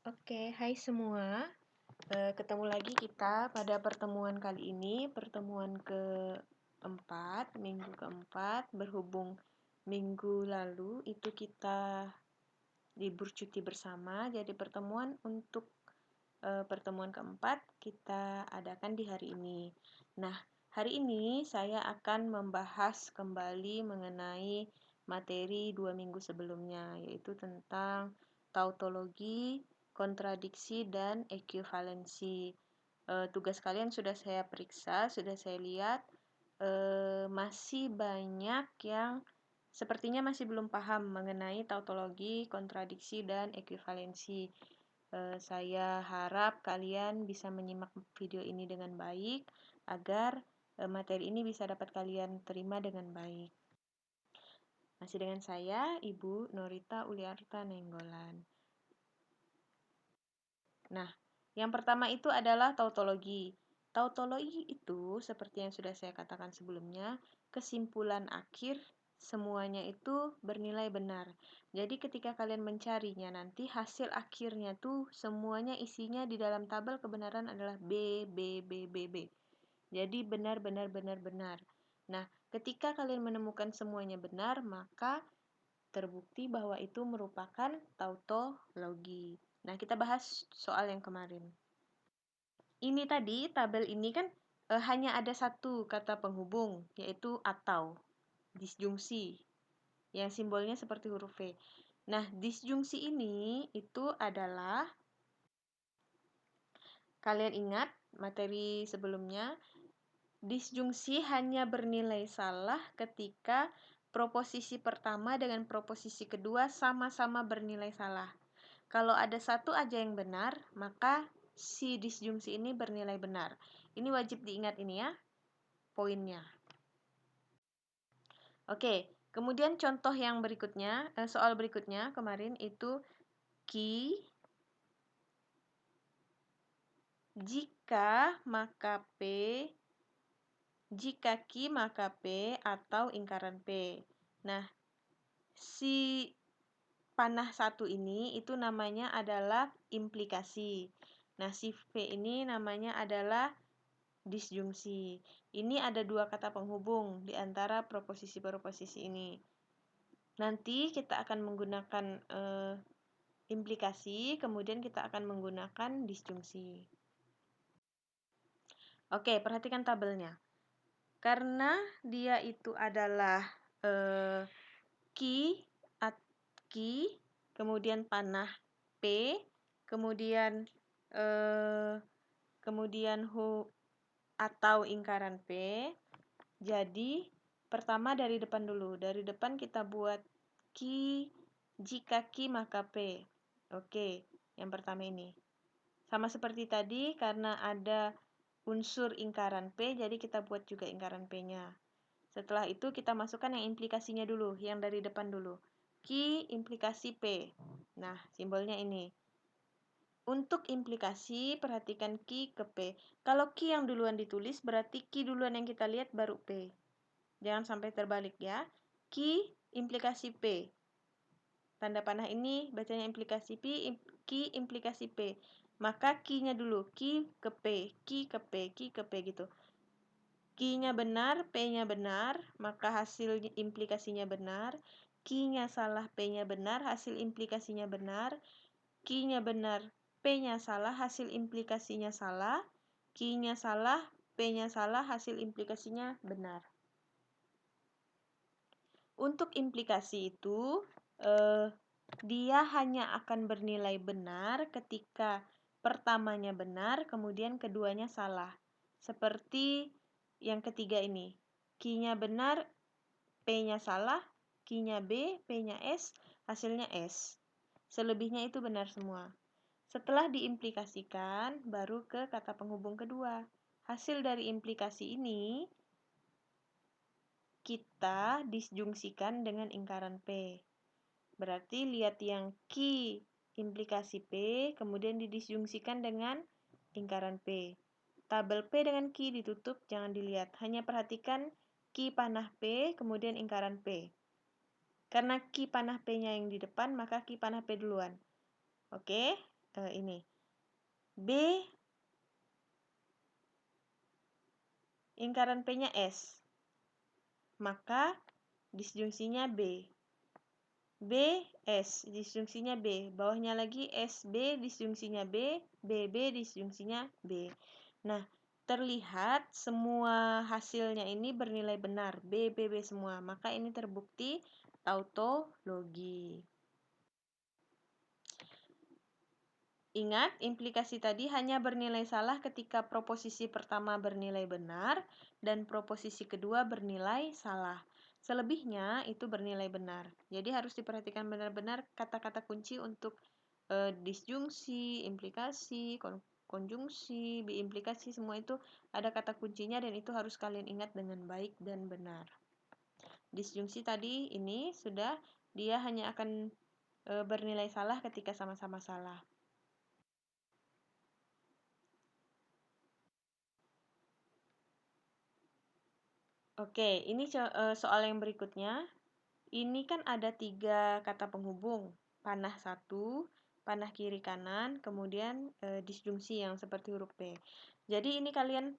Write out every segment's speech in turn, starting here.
Oke, hai semua. Ketemu lagi kita pada pertemuan kali ini, pertemuan keempat, minggu keempat, berhubung minggu lalu itu kita libur cuti bersama, jadi pertemuan keempat kita adakan di hari ini. Nah, hari ini saya akan membahas kembali mengenai materi 2 minggu sebelumnya, yaitu tentang tautologi, kontradiksi, dan ekuivalensi. Tugas kalian sudah saya periksa, sudah saya lihat, masih banyak yang sepertinya masih belum paham mengenai tautologi, kontradiksi, dan ekuivalensi. Saya harap kalian bisa menyimak video ini dengan baik agar materi ini bisa dapat kalian terima dengan baik. Masih dengan saya, Ibu Norita Uliarta Nenggolan. Nah, yang pertama itu adalah tautologi. Tautologi itu, seperti yang sudah saya katakan sebelumnya, kesimpulan akhir semuanya itu bernilai benar. Jadi ketika kalian mencarinya nanti hasil akhirnya tuh semuanya isinya di dalam tabel kebenaran adalah B, B, B, B, B. Jadi benar, benar, benar, benar. Nah, ketika kalian menemukan semuanya benar, maka terbukti bahwa itu merupakan tautologi. Nah, kita bahas soal yang kemarin. Ini tadi, tabel ini kan hanya ada satu kata penghubung, yaitu atau, disjungsi, yang simbolnya seperti huruf V. Nah, disjungsi ini itu adalah, kalian ingat materi sebelumnya, disjungsi hanya bernilai salah ketika proposisi pertama dengan proposisi kedua sama-sama bernilai salah. Kalau ada satu aja yang benar, maka si disjungsi ini bernilai benar. Ini wajib diingat ini ya, poinnya. Oke, kemudian contoh yang berikutnya, soal berikutnya kemarin itu ki, jika maka P, jika ki maka P atau ingkaran P. Nah, si panah satu ini itu namanya adalah implikasi. Nah, si V ini namanya adalah disjungsi. Ini ada dua kata penghubung di antara proposisi-proposisi ini. Nanti kita akan menggunakan implikasi, kemudian kita akan menggunakan disjungsi. Oke, perhatikan tabelnya. Karena dia itu adalah ki, kemudian panah P, kemudian atau ingkaran P. Jadi pertama dari depan dulu. Dari depan kita buat ki, jika ki maka P. Oke, yang pertama ini. Sama seperti tadi, karena ada unsur ingkaran P, jadi kita buat juga ingkaran P-nya. Setelah itu kita masukkan yang implikasinya dulu, yang dari depan dulu. Ki implikasi P. Nah, simbolnya ini. Untuk implikasi, perhatikan ki ke P. Kalau ki yang duluan ditulis, berarti ki duluan yang kita lihat baru P. Jangan sampai terbalik ya. Ki implikasi P. Tanda panah ini bacanya implikasi P, ki implikasi P. Maka ki-nya dulu, ki ke P, ki ke P, ki ke P gitu. Ki-nya benar, P-nya benar, maka hasil implikasinya benar. Ki-nya salah, P-nya benar, hasil implikasinya benar. Ki-nya benar, P-nya salah, hasil implikasinya salah. Ki-nya salah, P-nya salah, hasil implikasinya benar. Untuk implikasi itu, dia hanya akan bernilai benar ketika pertamanya benar, kemudian keduanya salah. Seperti yang ketiga ini. Ki-nya benar, P-nya salah, Ki-nya B, P-nya S, hasilnya S. Selebihnya itu benar semua. Setelah diimplikasikan, baru ke kata penghubung kedua. Hasil dari implikasi ini kita disjungsikan dengan ingkaran P. Berarti lihat yang ki implikasi P, kemudian didisjungsikan dengan ingkaran P. Tabel P dengan ki ditutup, jangan dilihat. Hanya perhatikan ki panah P, kemudian ingkaran P. Karena ki panah P-nya yang di depan, maka ki panah P duluan. Oke, ini. B, lingkaran P-nya S. Maka disjungsinya B. B, S, disjungsinya B. Bawahnya lagi SB, disjungsinya B. BB, disjungsinya B. Nah, terlihat semua hasilnya ini bernilai benar. B, B, B semua. Maka ini terbukti tautologi. Ingat, implikasi tadi hanya bernilai salah ketika proposisi pertama bernilai benar dan proposisi kedua bernilai salah. Selebihnya itu bernilai benar. Jadi harus diperhatikan benar-benar kata-kata kunci untuk disjungsi, implikasi, konjungsi, biimplikasi, semua itu ada kata kuncinya dan itu harus kalian ingat dengan baik dan benar. Disjungsi tadi ini sudah, dia hanya akan bernilai salah ketika sama-sama salah. Oke, ini soal yang berikutnya. Ini kan ada 3 kata penghubung. Panah 1, panah kiri kanan, kemudian disjungsi yang seperti huruf P. Jadi ini kalian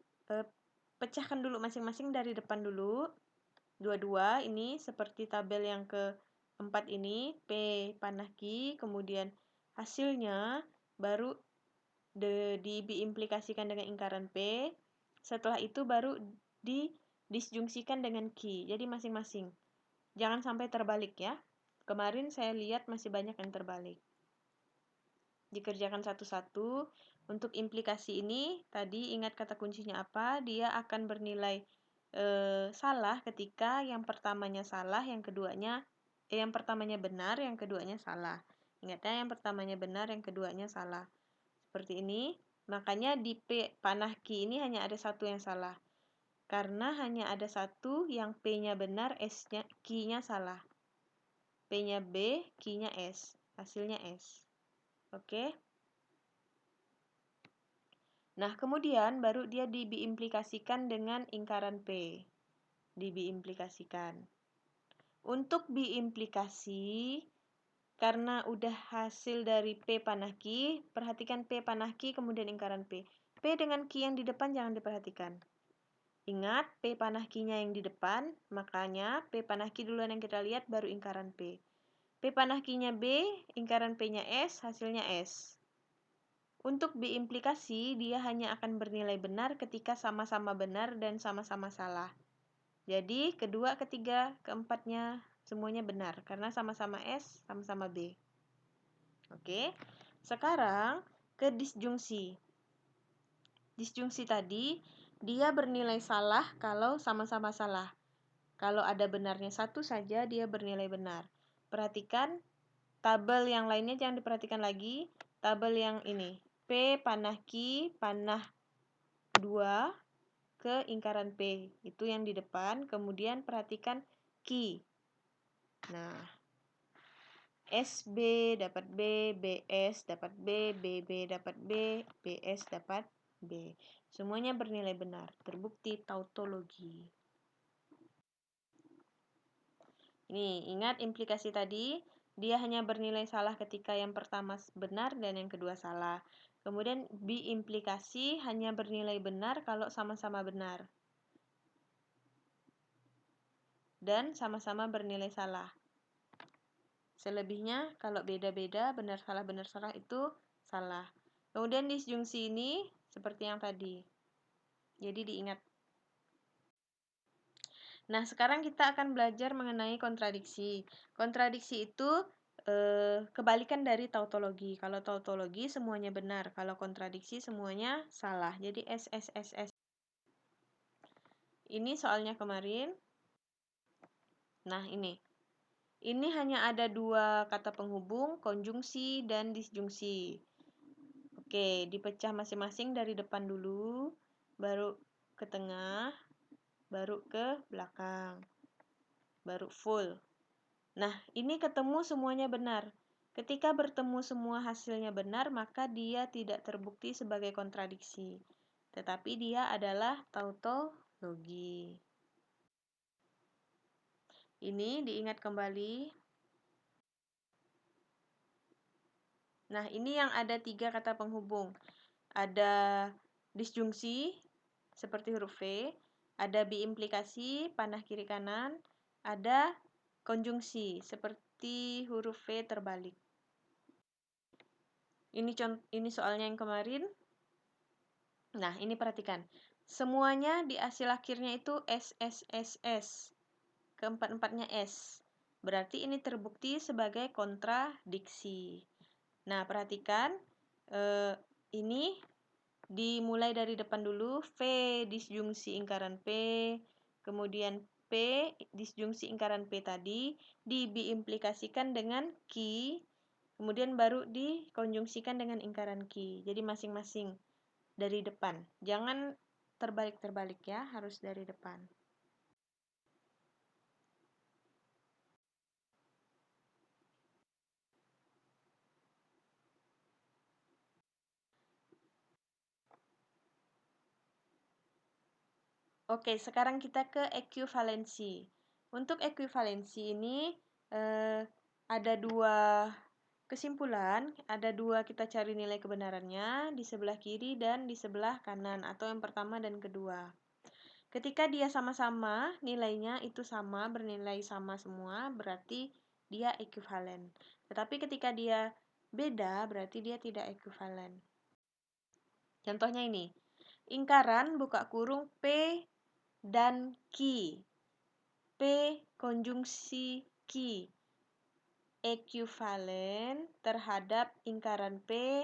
pecahkan dulu masing-masing dari depan dulu. Dua-dua ini seperti tabel yang keempat ini. P panah Q, kemudian hasilnya baru diimplikasikan dengan lingkaran P. Setelah itu baru disjungsikan dengan Q. Jadi masing-masing. Jangan sampai terbalik ya. Kemarin saya lihat masih banyak yang terbalik. Dikerjakan satu-satu. Untuk implikasi ini, tadi ingat kata kuncinya apa? Dia akan bernilai salah ketika yang pertamanya salah, yang pertamanya benar, yang keduanya salah. Ingat ya, yang pertamanya benar, yang keduanya salah. Seperti ini. Makanya di P panah Q ini hanya ada satu yang salah. Karena hanya ada satu yang P-nya benar, Q-nya salah. P-nya B, Q-nya S. Hasilnya S. Oke. Nah, kemudian baru dia diimplikasikan dengan lingkaran P. Diimplikasikan. Untuk biimplikasi, karena udah hasil dari P panah Q, perhatikan P panah Q kemudian lingkaran P. P dengan Q yang di depan jangan diperhatikan. Ingat, P panah Q-nya yang di depan, makanya P panah Q duluan yang kita lihat, baru lingkaran P. P panah Q-nya B, lingkaran P-nya S, hasilnya S. Untuk biimplikasi, dia hanya akan bernilai benar ketika sama-sama benar dan sama-sama salah. Jadi, kedua, ketiga, keempatnya semuanya benar, karena sama-sama S, sama-sama B. Oke, sekarang ke disjungsi. Disjungsi tadi, dia bernilai salah kalau sama-sama salah. Kalau ada benarnya satu saja, dia bernilai benar. Perhatikan, tabel yang lainnya jangan diperhatikan lagi. Tabel yang ini, P panah Q, panah 2 ke lingkaran P. Itu yang di depan, kemudian perhatikan Q. Nah, SB dapat B, BS dapat B, BB dapat B, BS dapat B. Semuanya bernilai benar, terbukti tautologi. Ini, ingat implikasi tadi, dia hanya bernilai salah ketika yang pertama benar dan yang kedua salah. Kemudian biimplikasi hanya bernilai benar kalau sama-sama benar. Dan sama-sama bernilai salah. Selebihnya kalau beda-beda, benar salah itu salah. Kemudian disjungsi ini seperti yang tadi. Jadi diingat. Nah, sekarang kita akan belajar mengenai kontradiksi. Kontradiksi itu kebalikan dari tautologi. Kalau tautologi semuanya benar, kalau kontradiksi semuanya salah. Jadi S. Ini soalnya kemarin. Nah, ini. Ini hanya ada 2 kata penghubung, konjungsi dan disjungsi. Oke, dipecah masing-masing dari depan dulu, baru ke tengah, baru ke belakang, baru full. Nah, ini ketemu semuanya benar. Ketika bertemu semua hasilnya benar, maka dia tidak terbukti sebagai kontradiksi. Tetapi dia adalah tautologi. Ini diingat kembali. Nah, ini yang ada 3 kata penghubung. Ada disjungsi, seperti huruf V, ada biimplikasi, panah kiri kanan, ada konjungsi, seperti huruf V terbalik. Ini soalnya yang kemarin. Nah, ini perhatikan. Semuanya di hasil akhirnya itu SSSS. Keempat-empatnya S. Berarti ini terbukti sebagai kontradiksi. Nah, perhatikan. Ini dimulai dari depan dulu. V disjungsi ingkaran P. Kemudian P disjungsi ingkaran P tadi. Diimplikasikan dengan ki. Kemudian baru dikonjungsikan dengan ingkaran ki. Jadi masing-masing dari depan. Jangan terbalik-terbalik ya, harus dari depan. Oke, sekarang kita ke ekuivalensi. Untuk ekuivalensi ini ada 2 kesimpulan, ada 2 kita cari nilai kebenarannya, di sebelah kiri dan di sebelah kanan, atau yang pertama dan kedua. Ketika dia sama-sama, nilainya itu sama, bernilai sama semua, berarti dia ekuivalen. Tetapi ketika dia beda, berarti dia tidak ekuivalen. Contohnya ini, ingkaran buka kurung P dan ki. P konjungsi ki ekuivalen terhadap ingkaran P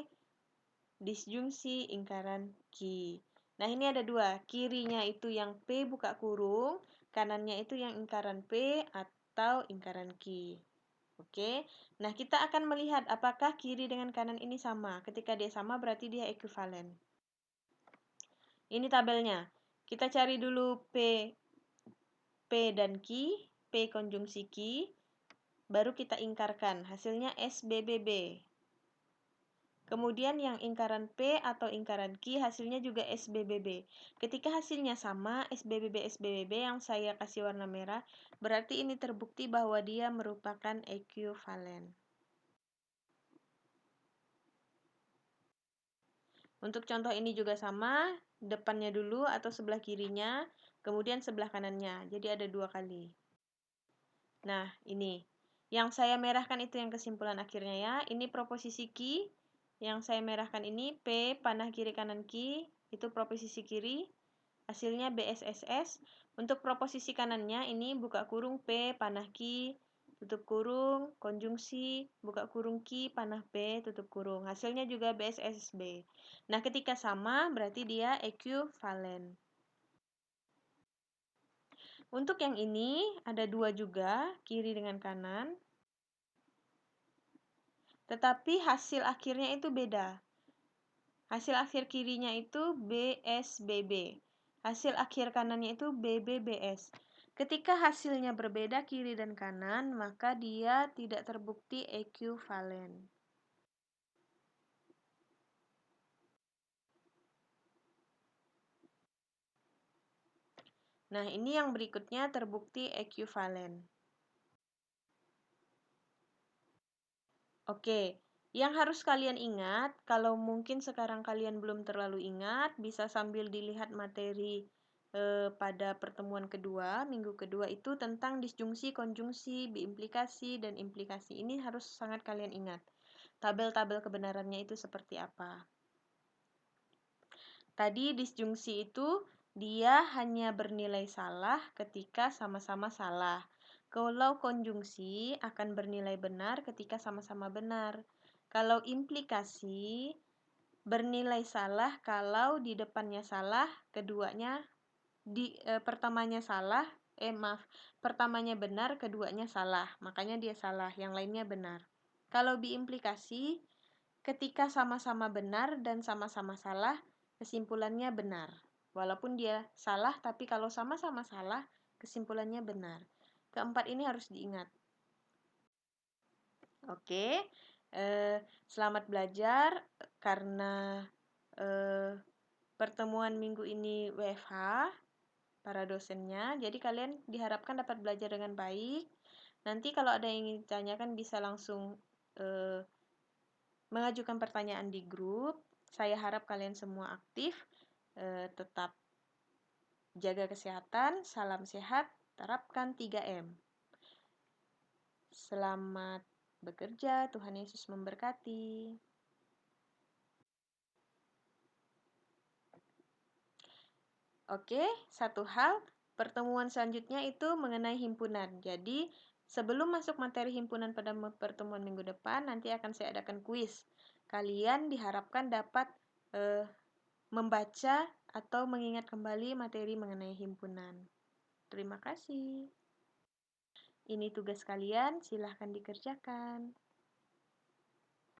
disjungsi ingkaran ki. Nah, ini ada 2. Kirinya itu yang P buka kurung, kanannya itu yang ingkaran P atau ingkaran ki. Oke. Nah, kita akan melihat apakah kiri dengan kanan ini sama. Ketika dia sama berarti dia ekuivalen. Ini tabelnya. Kita cari dulu P dan ki, P konjungsi ki, baru kita ingkarkan. Hasilnya SBBB. Kemudian yang ingkaran P atau ingkaran ki hasilnya juga SBBB. Ketika hasilnya sama, SBBB yang saya kasih warna merah, berarti ini terbukti bahwa dia merupakan ekuivalen. Untuk contoh ini juga sama, depannya dulu atau sebelah kirinya, kemudian sebelah kanannya. Jadi ada 2 kali. Nah, ini. Yang saya merahkan itu yang kesimpulan akhirnya ya. Ini proposisi ki. Yang saya merahkan ini P, panah kiri kanan ki. Itu proposisi kiri. Hasilnya BSSS. Untuk proposisi kanannya ini buka kurung P, panah ki, tutup kurung, konjungsi, buka kurung ki, panah P, tutup kurung. Hasilnya juga BSSB. Nah, ketika sama berarti dia ekuivalen. Untuk yang ini ada 2 juga, kiri dengan kanan. Tetapi hasil akhirnya itu beda. Hasil akhir kirinya itu BSBB. Hasil akhir kanannya itu BBBS. Ketika hasilnya berbeda kiri dan kanan, maka dia tidak terbukti ekuivalen. Nah, ini yang berikutnya terbukti ekuivalen. Oke, yang harus kalian ingat, kalau mungkin sekarang kalian belum terlalu ingat, bisa sambil dilihat materi pada pertemuan kedua, minggu kedua itu tentang disjungsi, konjungsi, biimplikasi, dan implikasi. Ini harus sangat kalian ingat. Tabel-tabel kebenarannya itu seperti apa. Tadi disjungsi itu dia hanya bernilai salah ketika sama-sama salah. Kalau konjungsi akan bernilai benar ketika sama-sama benar. Kalau implikasi bernilai salah kalau di depannya salah, keduanya pertamanya salah, pertamanya benar, keduanya salah. Makanya dia salah, yang lainnya benar. Kalau biimplikasi ketika sama-sama benar dan sama-sama salah, kesimpulannya benar. Walaupun dia salah, tapi kalau sama-sama salah, kesimpulannya benar. Keempat ini harus diingat. Oke, selamat belajar karena pertemuan minggu ini WFH para dosennya. Jadi kalian diharapkan dapat belajar dengan baik. Nanti kalau ada yang ingin ditanyakan bisa langsung mengajukan pertanyaan di grup. Saya harap kalian semua aktif, tetap jaga kesehatan, salam sehat, terapkan 3M. Selamat bekerja, Tuhan Yesus memberkati. Oke, satu hal, pertemuan selanjutnya itu mengenai himpunan. Jadi, sebelum masuk materi himpunan pada pertemuan minggu depan, nanti akan saya adakan kuis. Kalian diharapkan dapat membaca atau mengingat kembali materi mengenai himpunan. Terima kasih. Ini tugas kalian, silahkan dikerjakan.